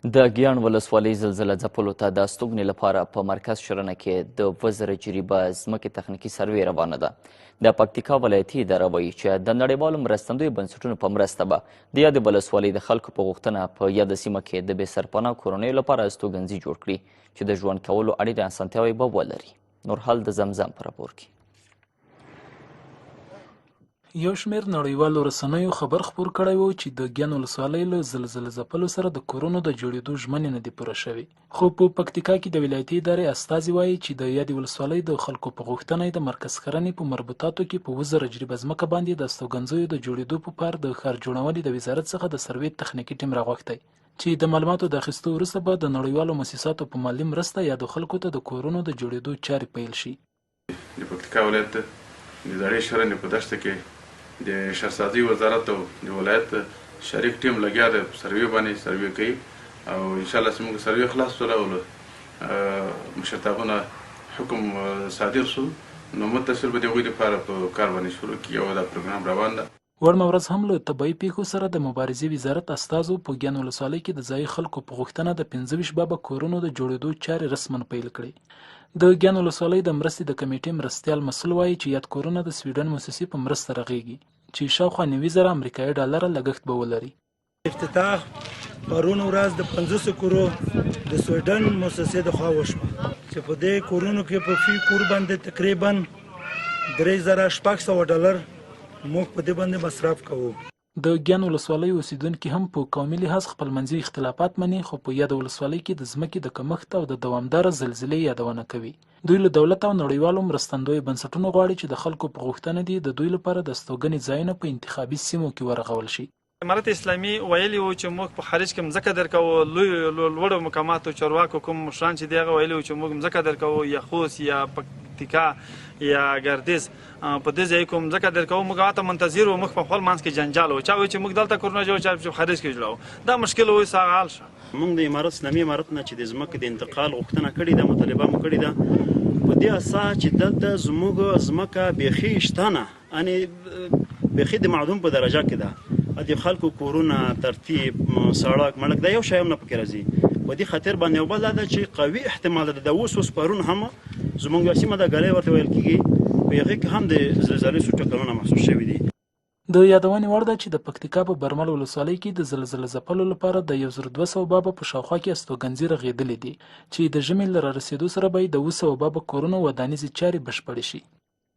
د ګیان ولسوالۍ زلزله ځپلو ته د استوګنې لپاره په مرکز شرنه کې د 2000 جریبه ځمکې تخنیکي سروې روانه ده. د پکتیکا ولایتي اداره وایي چې د نړیوالو مرستندویو بنسټونو په مرسته به د یادې ولسوالۍ د خلکو په غوښتنه په یاده سیمه کې د بې سرپناه کورنیو لپاره استوګنځي جوړ کړي چې د ژوند کولو اړینې اسانتیاوې به ولري. نورحال د زمزم په راپور کې. یو شمېر نړیوالو رسنیو خبر خپور کړی و چې د ګیان ولسوالۍ له زلزله ځپلو سره د کورونو د جوړېدو ژمنې نه دي پوره شوې. خو په پکتیکا کې د ولایتي ادارې استازي وایي چې د یادې ولسوالۍ د خلکو په غوښتنه د مرکز کرنې په مربوطاتو کې په 2000 جریبه ځمکه باندې د استوګنځیو د جوړېدو په پار د ښار جوړونې د وزارت څخه د سروې تخنیکي ټیم راغوښتی چې د معلوماتو د اخیستو وروسته به د نړیوالو مؤسساتو په مالي مرسته یادو خلکو ته د کورونو د جوړېدو چارې پیل شي. د پکتیکا ولایت د زړې شرنې په دښته کې د شهرسازي وزارت او د ولایت شریک ټیم لګیا د سروې باندې سروې کوي او انشاءالله چې موږ سروې خلاص شو او مشرتابونه حکم صادر شو نو متصل به د هغوی دپاره په کار باندې شروع کړي او دا پروګرام روان ده. وړمه ورځ هم له طبیعي پیښو سره د مبارزې وزارت استازو په ګیان ولسوالۍ کې د ځایي خلکو په غوښتنه د 25 بابه کورونو د جوړېدو چارې رسماً پیل کړې. د ګیان ولسوالۍ د مرستې د کمیټې مرستیال مسؤل وایي چې یاد کورونه د سویډن مؤسسې په مرسته رغېږي چې شاوخوا 90,000 امریکایي ډالره لګښت به ولري. افتتاح پرون ورځ د 500 کورو د سویډن مؤسسې د خوا وشوه چې په دې کورونو کې په فی کور باندې تقریبا 3600 ډالر موږ په دې باندې مصرف کوو. د ګیان ولسوالۍ اوسیدونکي هم په قومي لحاظ خپلمنځي اختلافات مني خو په یاده ولسوالۍ کې د ځمکې د کمښت او د دوامداره زلزلې یادونه کوي. دوی له دولت او نړیوالو مرستندویو بنسټونو غواړي چې د خلکو په غوښتنه دي د دوی لپاره د استوګنې ځایونه په انتخابي سیمو کې ورغول شي. امارت اسلامي ویلي وو چې موږ په خارج کې مځکه درکوو، لوړو مقاماتو چارواکو کوم مشران چې دی هغه ویلي وو چې موږ مځکه درکوو، یا خوست یا پکتیکا یا ګردیز په دې ځای کوم ځکه درکوو. موږ هغه ته منتظر وو، موږ په خپل منځ کې جنجال و، چا وایي چې موږ دلته کورونه جوړو، چا چې خارج کې جوړوو. دا مشکل اوس هغه حل شه. موږ د امارت اسلامي امارت نه چې د ځمکې د انتقال غوښتنه کړې ده، مطالبه مو کړې ده په دې اساس چې دلته زموږ ځمکه بیخي شته نه، یعنې بیخي د معدوم په درجه کې ده. د خلکو کورونه، ترتیب، سړک، مړک دا یو شی هم نه پکې راځي. په دې خاطر باندې یو بل دا ده چې قوي احتمال ده د اوس پرون هم زموږ یوه سیمه ده ګلۍ ورته ویل کېږي، په هغې کې هم د زلزلې څو ټکرونه محسوس شوي دي. د یادونې وړ ده چې د پکتیکا په برمل ولسوالۍ کې د زلزله ځپلو لپاره د 1200 بابه په شاوخوا کې استوګنځي رغېدلي دي چې د ژمي له رارسېدو سره به د 200 بابه کورونو ودانیزې چارې بشپړې شي.